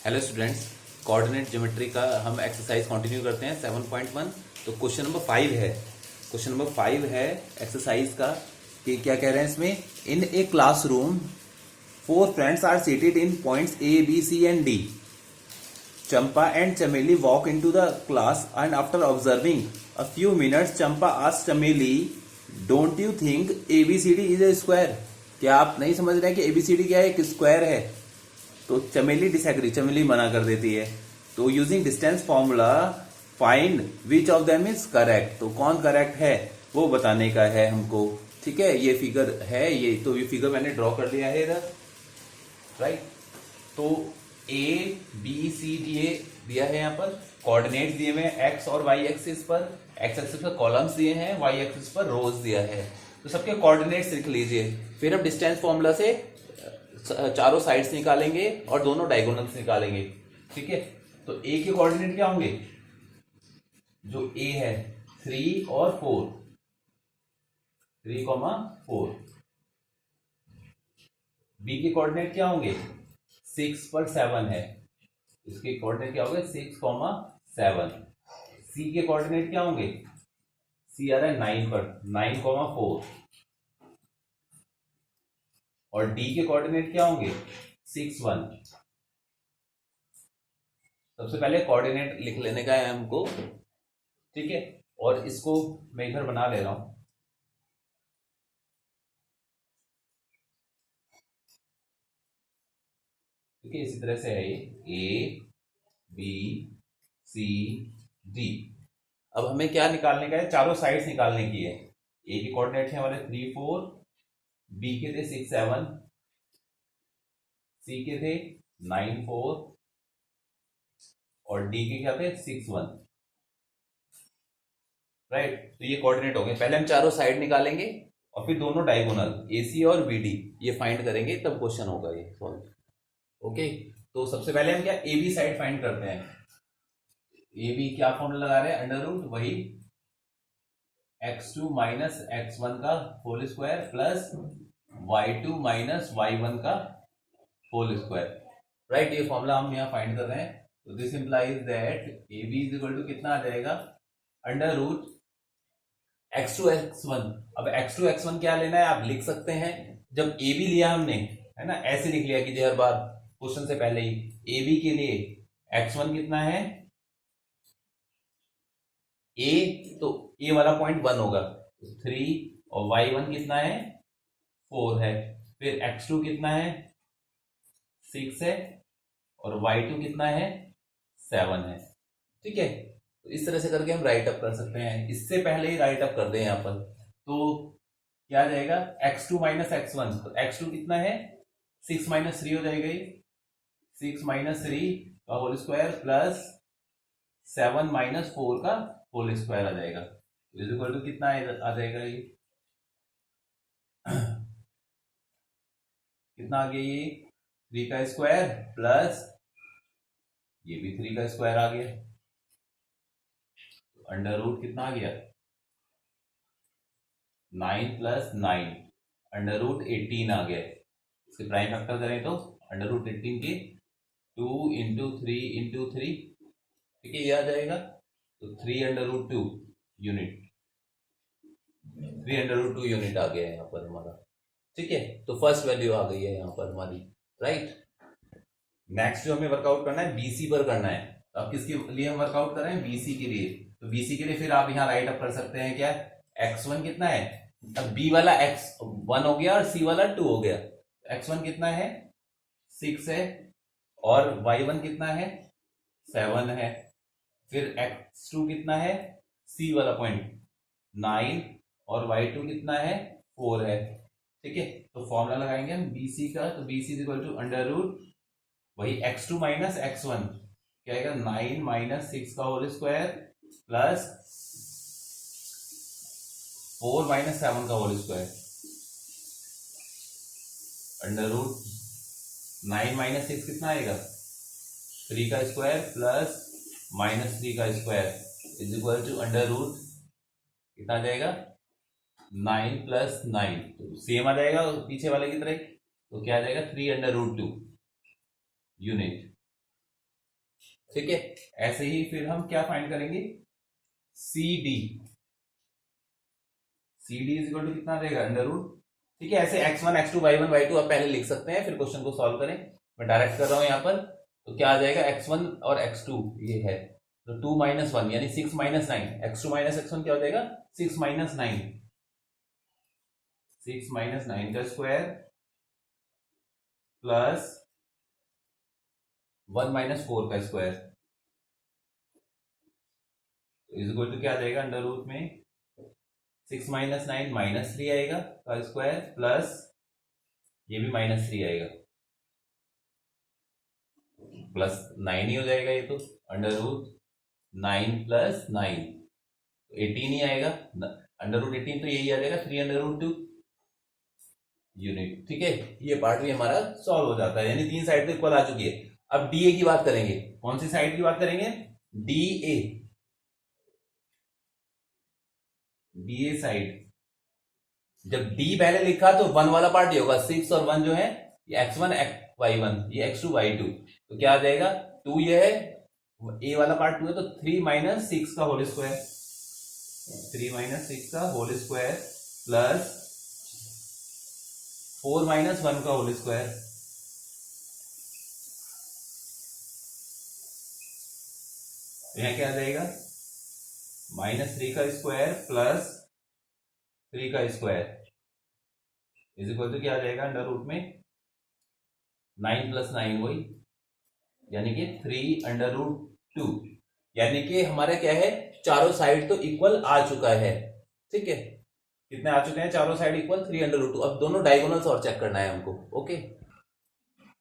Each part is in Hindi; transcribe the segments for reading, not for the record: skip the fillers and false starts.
हेलो स्टूडेंट्स, कोऑर्डिनेट ज्योमेट्री का हम एक्सरसाइज कंटिन्यू करते हैं 7.1। तो क्वेश्चन नंबर 5 है। क्वेश्चन नंबर 5 है एक्सरसाइज का कि क्या कह रहे हैं इसमें। In a classroom 4 friends are seated in points A B C and D. Champa and Chameli walk into the class and after observing a few minutes, Champa asks Chameli, "Don't you think ABCD is a square?" क्या आप नहीं समझ रहे हैं कि ABCD क्या है, एक स्क्वायर है? तो चमेली डिसएग्री, चमेली मना कर देती है। तो using distance formula find which of them is correct. तो कौन करेक्ट है वो बताने का है हमको। ठीक है, ये फिगर है, ये तो ये फिगर मैंने ड्रॉ कर लिया है इधर, राइट। तो ए बी सी डी ए दिया है, यहाँ पर कोऑर्डिनेट्स दिए हुए हैं एक्स और वाई एक्सिस पर। एक्स एक्सिस पर कॉलम्स दिए हैं, वाई एक्सिस पर रोज दिया है। तो सबके कोऑर्डिनेट्स लिख लीजिए। फिर हम डिस्टेंस फॉर्मूला से चारों साइड्स निकालेंगे और दोनों डायगोनल्स निकालेंगे। ठीक है, तो ए के कोऑर्डिनेट क्या होंगे? जो ए है 3 और 4, 3,4। बी के कोऑर्डिनेट क्या होंगे? 6 पर 7 है, इसके कोऑर्डिनेट क्या होंगे? 6,7। सी के कोऑर्डिनेट क्या होंगे? सी आ रहा है 9 पर, 9,4। और डी के कोऑर्डिनेट क्या होंगे? 6,1। सबसे पहले कोऑर्डिनेट लिख लेने का है हमको। ठीक है, और इसको मैं इधर बना ले रहा हूं। ठीक है, इसी तरह से है ये ए बी सी डी। अब हमें क्या निकालने का है? चारों साइड्स निकालने की है। ए के कोऑर्डिनेट है हमारे 3, 4, बी के थे 6, 7, सी के थे 9, 4 और डी के क्या थे? 6, 1। राइट, तो ये कोऑर्डिनेट हो गए। पहले हम चारों साइड निकालेंगे और फिर दोनों डायगोनल एसी और बीडी ये फाइंड करेंगे, तब क्वेश्चन होगा ये सॉल्व। ओके, तो सबसे पहले हम क्या ए बी साइड फाइंड करते हैं। ए बी क्या फॉर्मूला लगा रहे हैं? अंडर रूट वही x2 माइनस x1 का whole square plus y2 minus y1 का होल स्क्वायर। राइट, ये फॉर्मूला हम यहाँ फाइंड कर रहे हैं। तो this implies that A B is equal to कितना आ जाएगा? Under root x2 x1। अब x2 x1 क्या लेना है आप लिख सकते हैं। जब ए बी लिया हमने, है ना, ऐसे लिख लिया कीजिए हर बार क्वेश्चन से पहले ही। ए बी के लिए x1 कितना है? ए, तो ए वाला पॉइंट 1 होगा, 3, और y1 कितना है? 4 है। फिर x2 कितना है? 6 है, और y2 कितना है? 7 है। ठीक है, तो इस तरह से करके हम राइट अप कर सकते हैं। इससे पहले ही राइट अप कर दें यहाँ पर, तो क्या आ जाएगा? x2 minus x1। तो x2 कितना है? 6 माइनस 3 हो जाएगा ये, 6 माइनस 3 का होल स्क्वायर प्लस 7 माइनस 4 का होल स्क्वायर आ जाएगा। इज इक्वल टू कितना आ जाएगा ये? कितना आ गया ये? 3 का स्क्वायर प्लस ये भी 3 का स्क्वायर आ गया। अंडर रूट कितना आ गया? 9 प्लस 9, अंडर रूट 18 आ गया। इसके प्राइम फैक्टर करें तो अंडर रूट 18 के 2 इंटू 3 इंटू 3। ठीक है, ये आ जाएगा। तो 3 under root 2 unit, 3 under root 2 unit आ गया है यहाँ पर हमारा। ठीक है, तो फर्स्ट वैल्यू आ गई है यहाँ पर हमारी। राइट, नेक्स्ट जो हमें वर्कआउट करना है बीसी पर करना है। तो अब किसके लिए हम वर्कआउट कर रहे हैं? बीसी के लिए। तो बीसी के लिए फिर आप यहाँ राइट अप कर सकते हैं क्या? x1 कितना है? अब बी वाला x1 हो गया और सी वाला 2 हो गया। x1 कितना है? 6 है, और y1 कितना है? 7 है। फिर x2 कितना है? सी वाला पॉइंट 9, और y2 कितना है? 4 है। ठीक है, तो फॉर्मूला लगाएंगे हम BC का। तो BC is equal to under root वही x2 माइनस x1 क्या आएगा? 9 माइनस 6 का होल स्क्वायर प्लस 4 माइनस 7 का whole square. Under root 9 minus 6 कितना आएगा? 3 का स्क्वायर प्लस माइनस 3 का square is equal to under root कितना आ जाएगा? 9 प्लस 9, तो सेम आ जाएगा पीछे वाले की तरह। तो क्या आ जाएगा? 3 अंडर रूट 2 यूनिट। ठीक है, ऐसे ही फिर हम क्या फाइंड करेंगे, C D is equal to कितना रहेगा, अंडर रूट। ठीक है, ऐसे x1 x2 y1 y2 आप पहले लिख सकते हैं, फिर क्वेश्चन को सॉल्व करें। मैं डायरेक्ट कर रहा हूं यहाँ पर, तो क्या आ जाएगा, x1 और x2 ये है, तो 2 - 1 यानी 6 - 9, x2 - x1 क्या हो जाएगा, 6 - 9, 6 - 9 का स्क्वायर प्लस 1 - 4 का स्क्वायर इज इक्वल टू क्या आ जाएगा, अंडर रूट में 6 - 9 -3 आएगा का स्क्वायर प्लस ये भी -3 आएगा, प्लस 9 ही हो जाएगा ये तो, अंडर रूट 9 + 9 18 ही आएगा, अंडर रूट 18 तो यही आ जाएगा 3 अंडर रूट 2 यूनिट। ठीक है, ये पार्ट भी हमारा सॉल्व हो जाता है, यानी 3 साइड तो इक्वल आ चुकी है। अब डीए की बात करेंगे, कौन सी साइड की बात करेंगे, डीए साइड। जब डी पहले लिखा तो 1 वाला पार्ट ये होगा, 6 और 1 जो है ये x1 y1 ये x2 y2, तो क्या आ जाएगा 2, ये है ए वाला पार्ट 2 है, तो 3 - 6 का होल स्क्वायर, 3 - 6 का होल स्क्वायर प्लस 4 - 1 का होल स्क्वायर, यहां क्या आ जाएगा, -3 का स्क्वायर प्लस 3 का स्क्वायर इज इक्वल टू क्या आ जाएगा, अंडर रूट में 9 + 9 वही, यानी कि 3 अंडर रूट 2, यानी कि हमारा क्या है, चारों साइड तो इक्वल आ चुका है। ठीक है, कितने आ चुके हैं, चारों साइड इक्वल 3 अंडर रूट 2। अब दोनों डायगोनल्स और चेक करना है हमको। ओके,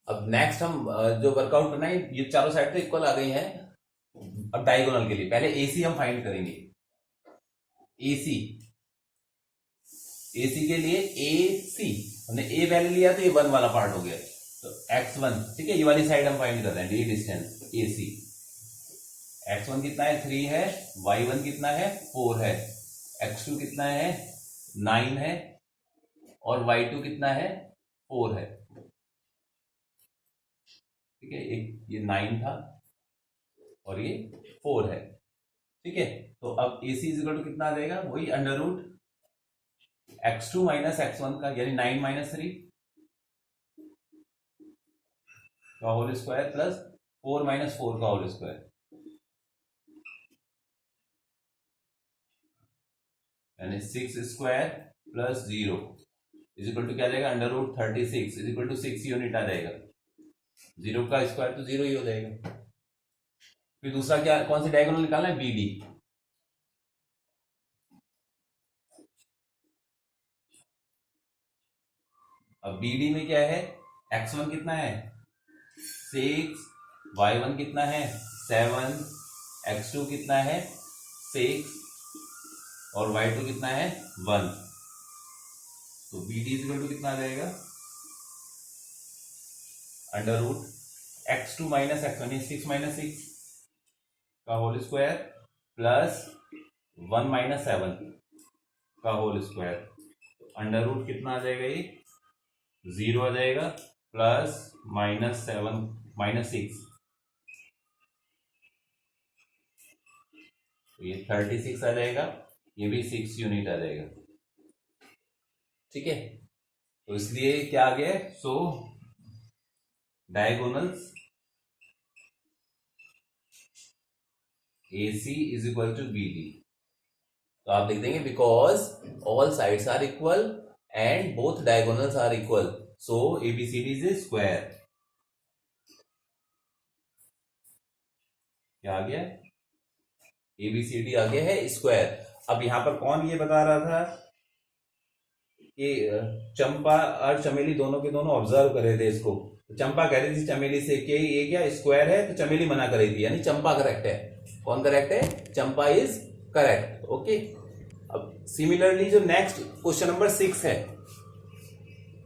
अब नेक्स्ट हम जो वर्कआउट करना है, ये चारों साइड तो इक्वल आ गई है। अब डायगोनल के लिए पहले एसी हम फाइंड करेंगे, एसी के लिए एसी हमने ए वैल्यू लिया तो ये 1 वाला पार्ट हो गया, तो x1, ठीक है, ये वाली साइड हम फाइंड कर रहे हैं, डी डिस्टेंस एसी, x1 कितना है, 3 है, y1 कितना है, 4 है, x2 कितना है, 9 है, और y2 कितना है, 4 है। ठीक है, एक ये 9 था और ये 4 है। ठीक है, तो अब AC इज इक्वल टू कितना आ जाएगा, वही अंडर रूट x2 - x1 का, यानी 9 - 3 का होल स्क्वायर प्लस 4 - 4 का होल स्क्वायर, यानी 6 square plus 0 is equal to क्या आ जाएगा, under root 36 is equal to 6 unit आ जाएगा, 0 का स्क्वायर तो 0 ही हो जाएगा। फिर दूसरा क्या, कौन सी डायगोनल निकालना है, BD। अब BD में क्या है, x1 कितना है, 6, y1 कितना है, 7, x2 कितना है, 6 और y2 कितना है, 1। तो BD इक्वल टू कितना आ जाएगा, अंडर रूट x2 - x1 6 - 6 का होल स्क्वायर प्लस 1 - 7 का होल स्क्वायर, अंडर रूट कितना आ जाएगा, ये 0 आ जाएगा प्लस -7 - 6, तो ये 36 आ जाएगा, ये भी 6 यूनिट आ जाएगा। ठीक है, तो इसलिए क्या आ गया, so diagonals AC is equal to BD। तो आप लिख देंगे because all sides are equal and both diagonals are equal, so ABCD is a square. क्या आ गया, ABCD आ गया है स्क्वायर। अब यहां पर कौन ये बता रहा था कि चंपा और चमेली दोनों के दोनों ऑब्जर्व कर रहे थे इसको, तो चंपा कह रही थी चमेली से कि ये क्या स्क्वायर है, तो चमेली मना कर रही थी, यानी चंपा करेक्ट है। कौन करेक्ट है, चंपा इज करेक्ट। ओके, अब सिमिलरली जो नेक्स्ट क्वेश्चन नंबर 6 है,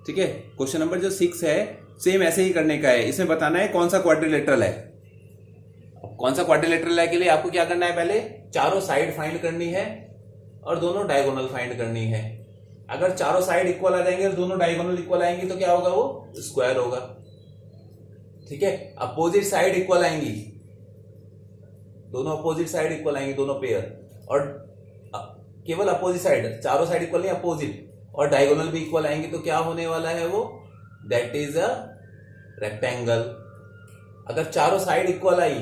ठीक है, क्वेश्चन नंबर जो 6 है सेम ऐसे ही करने का है, इसमें बताना है कौन सा क्वाड्रिलेटरल है। कौन सा क्वाड्रिलेटरल है के लिए आपको क्या करना है, पहले चारों साइड फाइंड करनी है और दोनों डायगोनल फाइंड करनी है। अगर चारों साइड इक्वल आ जाएंगे और दोनों डायगोनल इक्वल आएंगी तो क्या होगा, वो स्क्वायर होगा। ठीक है, अपोजिट साइड इक्वल आएंगी दोनों अपोजिट साइड इक्वल आएंगे, दोनों पेयर, और केवल अपोजिट साइड, चारों साइड इक्वल नहीं, अपोजिट, और डायगोनल भी इक्वल आएंगे, तो क्या होने वाला है वो, दैट इज अ रेक्टेंगल। अगर चारों साइड इक्वल आई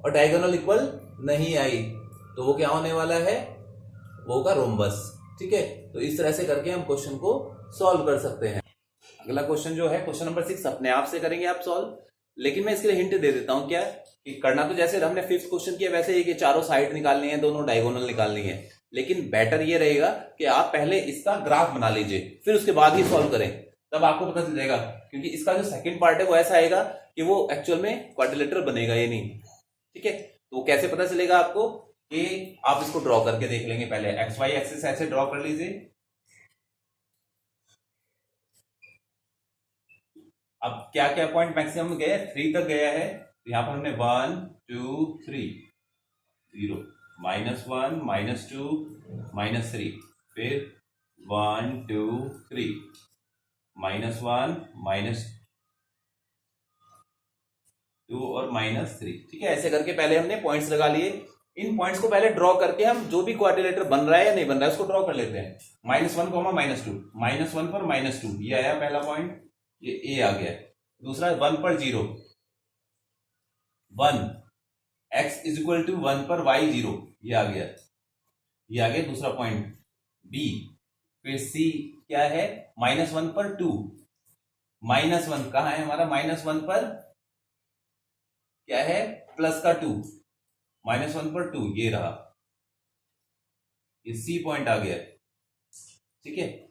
और डायगोनल इक्वल नहीं आई तो वो क्या होने वाला है, वो होगा रोम्बस। ठीक है, तो इस तरह से करके हम क्वेश्चन को सॉल्व कर सकते हैं। अगला क्वेश्चन जो है क्वेश्चन नंबर 6 अपने आप से करेंगे आप सॉल्व, लेकिन मैं इसके लिए हिंट दे देता हूं क्या कि करना तो जैसे हमने फिफ्थ क्वेश्चन किया वैसे ही कि चारों साइड निकालनी है, दोनों डायगोनल निकालनी है, लेकिन बेटर ये रहेगा कि आप पहले इसका ग्राफ बना लीजिए फिर उसके बाद ही सॉल्व करें, तब आपको पता चल जाएगा। क्योंकि इसका जो सेकंड पार्ट है वो ऐसा आएगा कि वो एक्चुअल में क्वाड्रिलेटरल बनेगा ये नहीं। ठीक है, तो कैसे पता चलेगा आपको कि आप इसको ड्रॉ करके देख लेंगे। पहले एक्स वाई एक्सिस ऐसे ड्रॉ कर लीजिए। अब क्या क्या पॉइंट मैक्सिमम गए, 3 तक गया है, तो यहां पर हमने 1 2 3 0 -1 -2 -3, फिर 1 2 3 -1 -2 और -3। ठीक है, ऐसे करके पहले हमने पॉइंट्स लगा लिए। इन पॉइंट्स को पहले ड्रॉ करके हम जो भी क्वाड्रिलेटर बन रहा है या नहीं बन रहा है उसको ड्रॉ कर लेते हैं। -1, -2, -1 पर -2, ये आया पहला पॉइंट, ये ए आ गया। दूसरा 1 पर 0, 1, x इज इक्वल टू 1 पर y 0, ये आ गया, ये आ गया दूसरा पॉइंट बी। फिर सी क्या है, -1 पर 2, -1 कहां है हमारा, -1 पर क्या है, प्लस का 2, -1 पर 2, ये रहा, ये सी पॉइंट आ गया। ठीक है,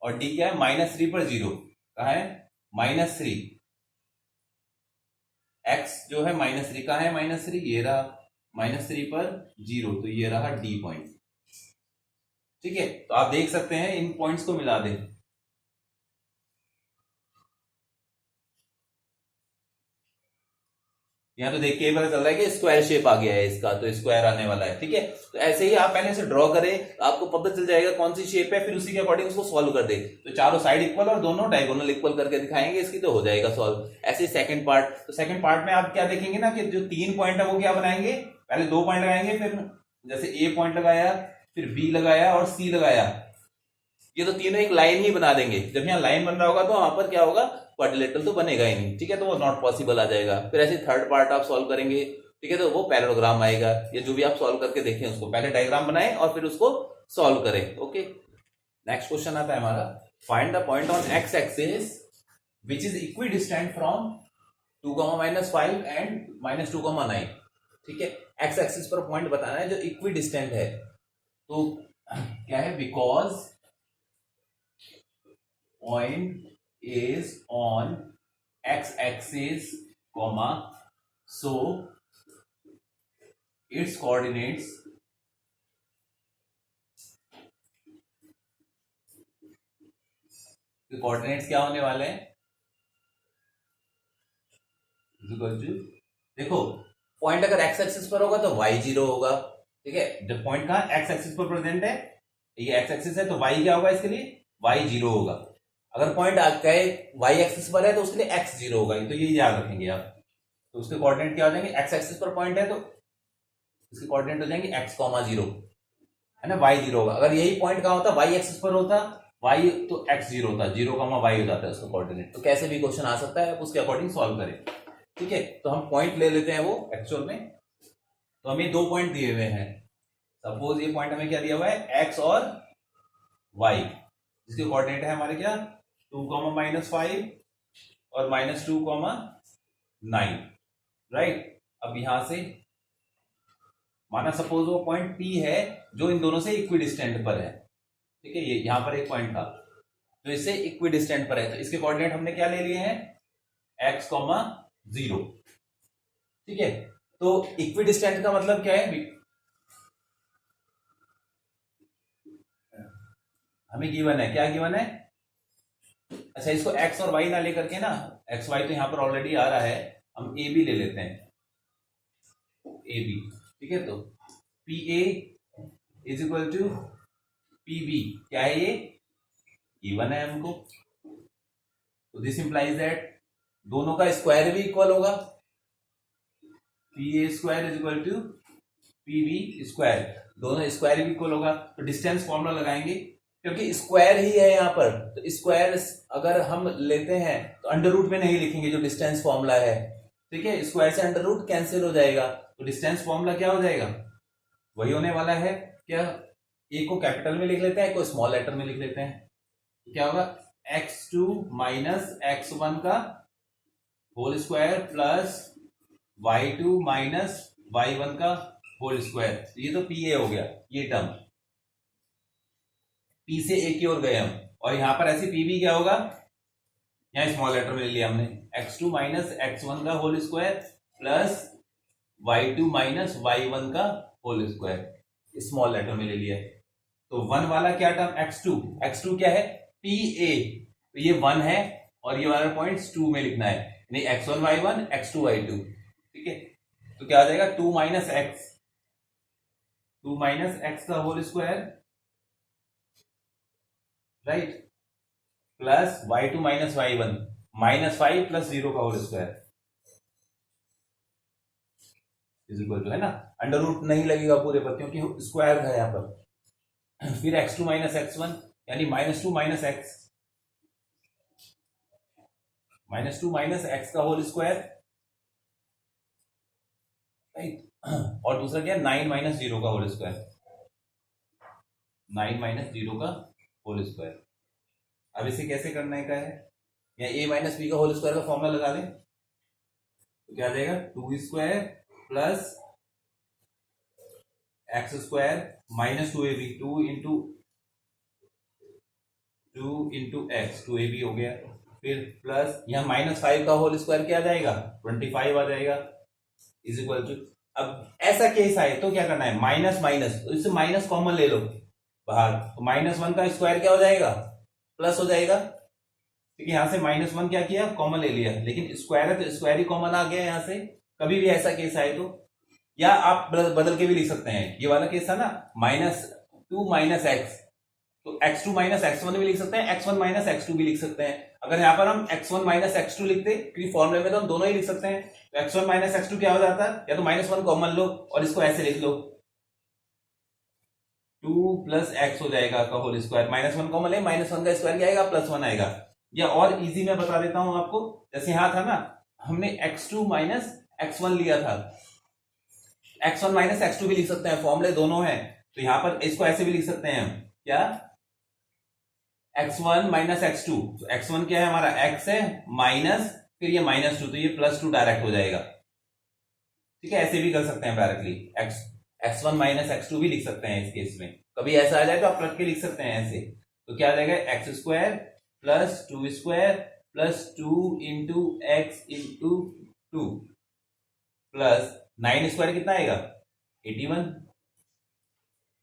और डी क्या है, -3 पर 0, कहा है, -3, x जो है -3, कहा है -3, ये रहा, -3 पर 0, तो ये रहा डी पॉइंट। ठीक है, तो आप देख सकते हैं इन पॉइंट्स को मिला दें। यहाँ तो देख के पता चल रहा है कि स्क्वायर शेप आ गया है इसका, तो स्क्वायर आने वाला है। ठीक है, तो ऐसे ही आप पहले से ड्रॉ करें, आपको पता चल जाएगा कौन सी शेप है, फिर उसी के अकॉर्डिंग उसको सॉल्व कर दे। तो चारों साइड इक्वल और दोनों डायगोनल इक्वल करके दिखाएंगे इसकी, तो हो जाएगा सॉल्व। ऐसे सेकंड पार्ट, तो सेकंड पार्ट में आप क्या देखेंगे ना कि जो 3 पॉइंट है वो क्या बनाएंगे, पहले 2 पॉइंट लगाएंगे, फिर जैसे ए पॉइंट लगाया, फिर बी लगाया और सी लगाया, ये तो तीनों एक लाइन ही बना देंगे। जब यहाँ लाइन बन रहा होगा तो वहां पर क्या होगा, क्वाड्रिलेटरल तो बनेगा ही नहीं। ठीक है, तो वो नॉट पॉसिबल आ जाएगा। फिर ऐसे थर्ड पार्ट आप सॉल्व करेंगे, ठीक है, तो वो पैरेललोग्राम आएगा, या जो भी आप सॉल्व करके देखें उसको पहले डायग्राम बनाएं और फिर उसको सॉल्व करें। ओके, नेक्स्ट क्वेश्चन आता है हमारा, find the point on x axis which is equi distant from 2, -5 and -2, 9। ठीक है, एक्स एक्सिस पर पॉइंट बताना है जो इक्वी डिस्टेंट है। तो क्या है, because point is on x axis, comma, so its coordinates क्या होने वाले हैं, देखो पॉइंट अगर x एक्सिस पर होगा तो y 0 होगा। ठीक है, जब पॉइंट कहां x एक्सिस पर प्रेजेंट है, ये x एक्सिस है, तो y क्या होगा, इसके लिए y 0 होगा। अगर पॉइंट कहे y एक्सिस पर है तो उसके लिए x 0 होगा, तो ये याद रखेंगे आप। तो उसके कोऑर्डिनेट क्या हो जाएंगे, x एक्सिस पर पॉइंट है तो इसके कोऑर्डिनेट हो जाएंगे x, 0 है ना, y 0 होगा। अगर यही पॉइंट कहां होता, y एक्सिस पर होता, y तो x 0 होता, 0, y हो जाता है उसका कोऑर्डिनेट। तो कैसे भी क्वेश्चन आ सकता है, आप उसके अकॉर्डिंग सॉल्व करें। ठीक है, तो हम पॉइंट ले लेते हैं वो एक्चुअल में। तो हमें 2 पॉइंट दिए हुए हैं, सपोज ये पॉइंट हमें क्या दिया हुआ है, x और y, जिसके कोऑर्डिनेट है हमारे क्या, 2, -5 और -2, 9, राइट। अब यहां से माना सपोज वो पॉइंट P है जो इन दोनों से इक्वी डिस्टेंट पर है। ठीक है, ये यहां पर एक पॉइंट था जो इससे इक्वी डिस्टेंट पर है, तो इसके कोऑर्डिनेट हमने क्या ले लिए हैं, x, 0। ठीक है, तो इक्वी डिस्टेंट का मतलब क्या है, हमें गिवन है, क्या गिवन है, अच्छा इसको x और y ना लेकर के ना, x y तो यहां पर ऑलरेडी आ रहा है, हम a b ले लेते हैं, a b। ठीक है, तो p a is equal to p b, क्या है ये गिवन है हमको, तो दिस इंप्लाइज दैट दोनों का स्क्वायर भी इक्वल होगा। P A square is equal to P B square, दोनों स्क्वायर भी इक्वल होगा तो डिस्टेंस फॉर्मूला लगाएंगे, क्योंकि स्क्वायर ही है यहाँ पर, तो स्क्वायर अगर हम लेते हैं तो अंडर रूट में नहीं लिखेंगे जो डिस्टेंस फॉर्मूला है, ठीक है, स्क्वायर से अंडर रूट कैंसिल हो जाएगा, तो डिस्टेंस फॉर्मूला क्या हो जाएगा, वही होने वाला है, क्या ए को कैपिटल में लिख लेते हैं, को स्मॉल लेटर में लिख लेते हैं, तो क्या होगा x2 माइनस x1 का whole square plus y2 minus y1 का होल स्क्वायर, ये तो पी ए हो गया ये टर्म, पी से ए की ओर गए हम, और यहां पर ऐसे पी बी क्या होगा, यहां स्मॉल लेटर में ले लिया हमने x2 माइनस x1 का whole square plus y2 minus y1 का होल स्क्वायर स्मॉल लेटर में ले लिया, तो 1 वाला क्या टर्म x2 क्या है पी ए, तो ये 1 है और ये वाला पॉइंट 2 में लिखना है, यानी x1 y1 x2 y2, ठीक है, तो क्या आ जाएगा 2 माइनस x का whole square right plus y2 minus y1 minus 5 plus 0 का whole square is equal to, है ना, अंडर रूट नहीं लगेगा पूरे पर क्योंकि स्क्वायर है यहाँ पर, फिर x2 माइनस x1 यानी -2 माइनस x का होल स्क्वायर राइट, और दूसरा क्या 9 माइनस 0 का होल स्क्वायर, 9 माइनस 0 का होल स्क्वायर। अब इसे कैसे करने का है, या a माइनस बी का होल स्क्वायर का फॉर्मूला लगा दें तो क्या आ जाएगा 2 square plus x square minus 2ab, 2 into x 2ab हो गया, फिर प्लस यहाँ -5 का होल स्क्वायर क्या आ जाएगा 25 आ जाएगा इज इक्वल टू, अब ऐसा केस आए तो क्या करना है माइनस माइनस, तो इससे माइनस कॉमन ले लो बाहर, तो -1 का स्क्वायर क्या हो जाएगा प्लस हो जाएगा, ठीक है, यहां से -1 क्या किया कॉमन ले लिया, लेकिन स्क्वायर है तो स्क्वायर ही कॉमन आ गया यहां से, कभी भी ऐसा केस आए तो, या आप बदल के भी लिख सकते हैं, ये वाला केस था ना -2 माइनस एक्स, तो x2 माइनस x1 भी लिख सकते हैं, x1 माइनस x2 भी लिख सकते हैं, अगर यहाँ पर हम x1 माइनस x2 लिखते क्योंकि फॉर्मूले में तो हम दोनों ही लिख सकते हैं, तो x1 माइनस x2 क्या हो जाता है, या तो -1 कॉमन लो और इसको ऐसे लिख लो 2 प्लस एक्स हो जाएगा का होल स्क्वायर, -1 कॉमन है, -1 का स्क्वायर क्या आएगा +1 आएगा, या और इजी में बता देता हूं आपको, जैसे यहां था ना हमने x2 माइनस x1 लिया था, x1 माइनस x2 भी लिख सकते हैं, फॉर्मूले दोनों हैं, तो यहां पर इसको ऐसे भी लिख सकते हैं हम, क्या x1 माइनस x2, तो x1 क्या है हमारा x है माइनस फिर ये -2, तो ये +2 डायरेक्ट हो जाएगा, ठीक है, ऐसे भी कर सकते हैं डायरेक्टली, x1 माइनस x2 भी लिख सकते हैं इस केस में, कभी ऐसा आ जाए तो आप रख के लिख सकते हैं ऐसे, तो क्या आ जाएगा x square plus 2 square plus 2 into x into 2 plus 9 square कितना आएगा 81,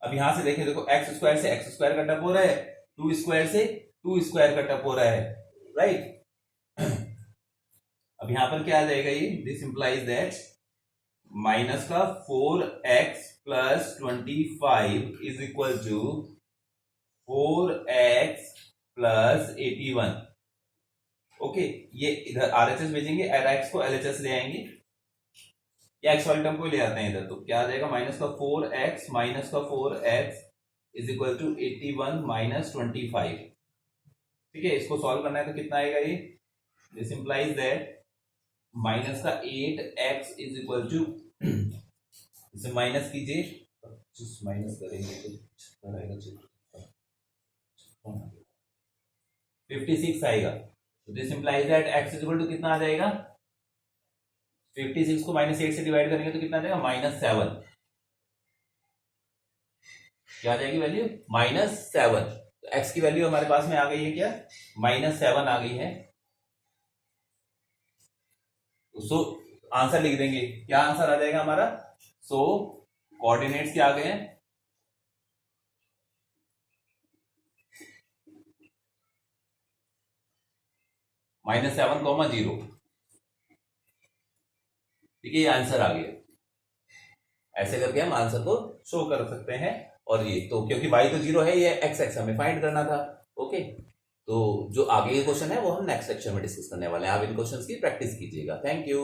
अब यहां से देखें देखो x स्क्वायर से x स्क्वायर कट अप हो रहा है, 2 स्क्वायर से 2 स्क्वायर कट अप हो रहा है राइट, अब यहां पर क्या आ जाएगा ये, दिस इंप्लाइज दैट माइनस का 4x plus 25 is equal to 4x plus 81, okay, ये इधर RHS भेजेंगे, x को LHS ले आएंगे, या एक्स वाले टर्म को ले आते हैं इधर, तो क्या आ जाएगा -4x माइनस का 4x is equal to 81 minus 25, ठीक है, इसको सॉल्व करना है तो कितना आएगा ये, दिस इंप्लाइज दैट माइनस का 8x इज इक्वल टू, इसे माइनस कीजिए, 25 माइनस करेंगे तो आएगा 56 आएगा, तो this implies that x is equal to कितना आ जाएगा, 56 को -8 से डिवाइड करेंगे तो कितना आ जाएगा -7, क्या आ जाएगी वैल्यू -7, तो x की वैल्यू हमारे पास में आ गई है क्या -7 आ गई है, सो आंसर लिख देंगे, क्या आंसर आ जाएगा हमारा, सो कोऑर्डिनेट्स क्या आ गए हैं -7, 0, ठीक है, ये आंसर आ गया, ऐसे करके हम आंसर को शो कर सकते हैं, और ये तो क्योंकि y तो 0 है, ये x हमें फाइंड करना था, ओके, तो जो आगे के क्वेश्चन है वो हम नेक्स्ट लेक्चर में डिस्कस करने वाले हैं, आप इन क्वेश्चंस की प्रैक्टिस कीजिएगा, थैंक यू।